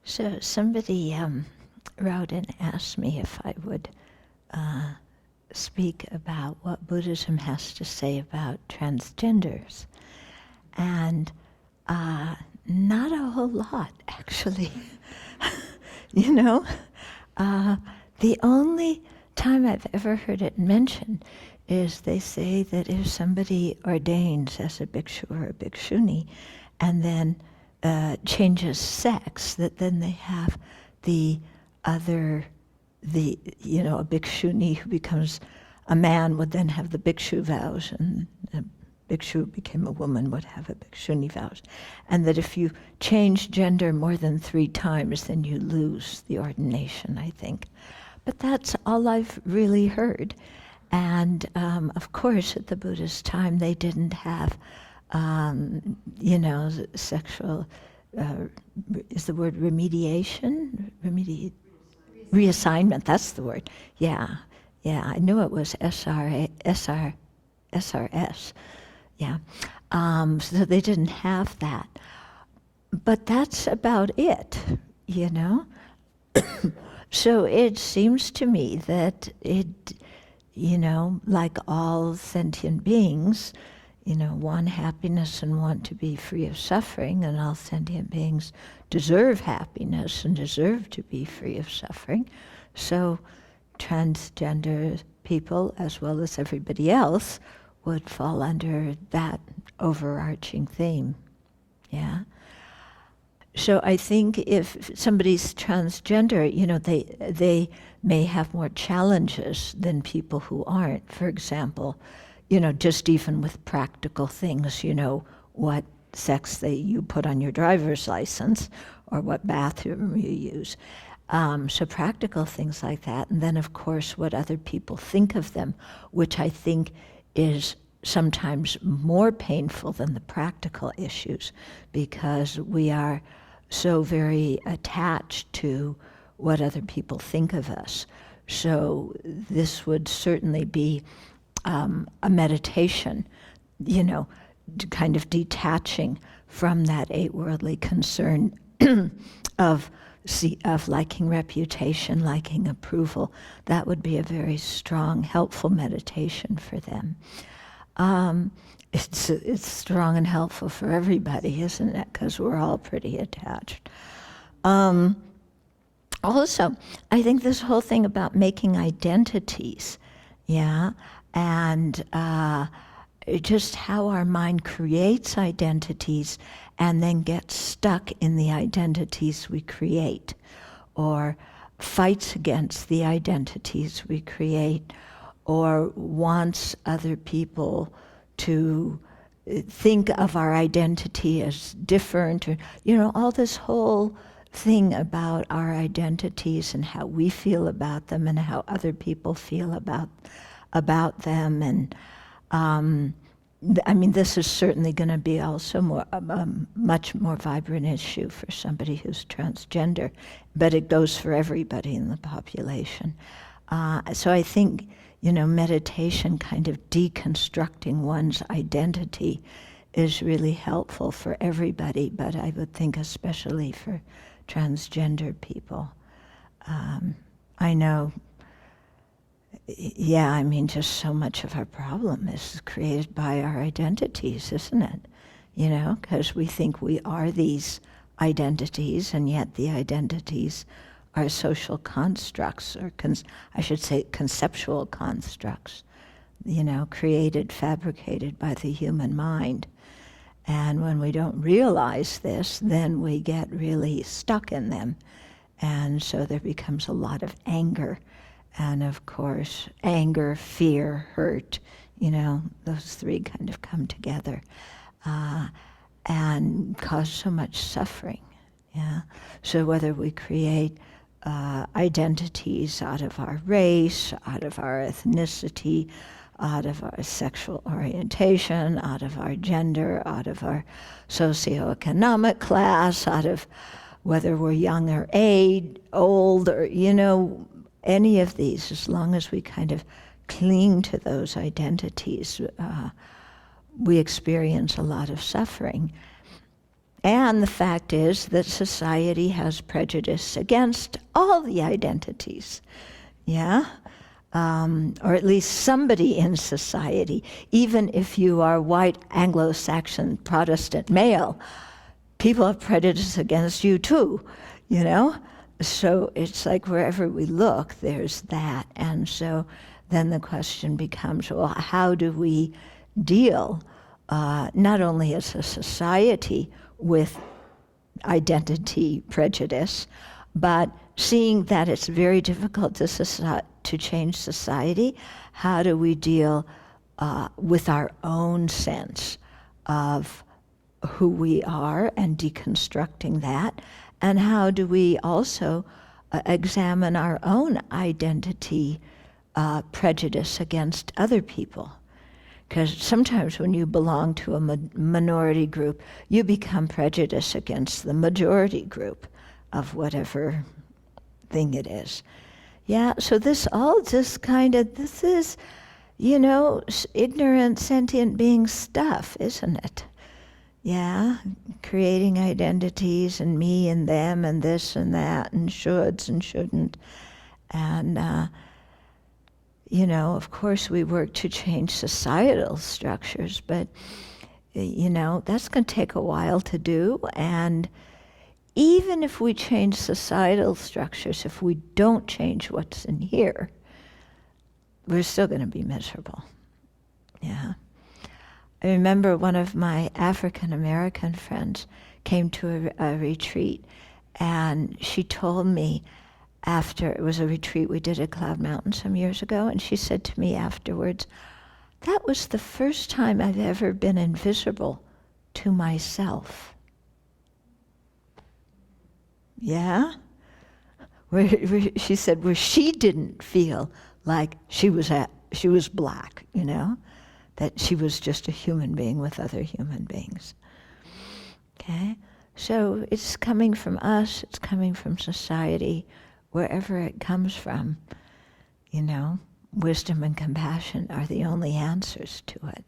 So somebody wrote and asked me if I would speak about what Buddhism has to say about transgenders. And not a whole lot, actually. You know? The only time I've ever heard it mentioned is they say that if somebody ordains as a bhikshu or a bhikshuni and then changes sex, that then they have a bhikshuni who becomes a man would then have the bhikshu vows, and a bhikshu who became a woman would have a bhikshuni vows. And that if you change gender more than 3 times, then you lose the ordination, I think. But that's all I've really heard. And of course, at the Buddha's time, they didn't have, sexual, is the word remediation? Reassignment, that's the word. Yeah, I knew it was SRS. Yeah, so they didn't have that. But that's about it, you know? So it seems to me that it, like all sentient beings, want happiness and want to be free of suffering, and all sentient beings deserve happiness and deserve to be free of suffering. So transgender people, as well as everybody else, would fall under that overarching theme. Yeah. So I think if somebody's transgender, they may have more challenges than people who aren't. For example, just even with practical things, what sex you put on your driver's license or what bathroom you use. So practical things like that. And then, of course, what other people think of them, which I think is sometimes more painful than the practical issues, because we are so very attached to what other people think of us. So this would certainly be a meditation, kind of detaching from that 8 worldly concern of liking reputation, liking approval. That would be a very strong, helpful meditation for them. It's strong and helpful for everybody, isn't it? Because we're all pretty attached. Also, I think this whole thing about making identities, and just how our mind creates identities and then gets stuck in the identities we create, or fights against the identities we create, or wants other people to think of our identity as different, or, all this whole thing about our identities and how we feel about them and how other people feel about them. And this is certainly going to be also a much more vibrant issue for somebody who's transgender, but it goes for everybody in the population. So I think, meditation, kind of deconstructing one's identity, is really helpful for everybody, but I would think especially for transgender people. I know, just so much of our problem is created by our identities, isn't it? Because we think we are these identities, and yet the identities are social constructs, or I should say conceptual constructs, created, fabricated by the human mind. And when we don't realize this, then we get really stuck in them. And so there becomes a lot of anger. And of course, anger, fear, hurt, those 3 kind of come together and cause so much suffering. Yeah. So whether we create identities out of our race, out of our ethnicity, out of our sexual orientation, out of our gender, out of our socioeconomic class, out of whether we're young or old, or, any of these, as long as we kind of cling to those identities, we experience a lot of suffering. And the fact is that society has prejudice against all the identities, yeah? Or at least somebody in society, even if you are white, Anglo-Saxon, Protestant male, people have prejudice against you too, you know? So it's like wherever we look, there's that. And so then the question becomes, well, how do we deal, not only as a society, with identity prejudice, but seeing that it's very difficult to change society, how do we deal with our own sense of who we are and deconstructing that, and how do we also examine our own identity prejudice against other people? Because sometimes when you belong to a minority group, you become prejudiced against the majority group of whatever thing it is. Yeah, so this all just kind of, this is, you know, ignorant, sentient being stuff, isn't it? Yeah, creating identities and me and them and this and that and shoulds and shouldn't. And, you know, of course we work to change societal structures, but, you know, that's going to take a while to do. And even if we change societal structures, if we don't change what's in here, we're still going to be miserable. Yeah. I remember one of my African American friends came to a retreat, and she told me, after it was a retreat we did at Cloud Mountain some years ago, and she said to me afterwards, that was the first time I've ever been invisible to myself. Yeah? She said, where she didn't feel like she was black, you know? That she was just a human being with other human beings. Okay? So it's coming from us, it's coming from society, wherever it comes from, you know, wisdom and compassion are the only answers to it.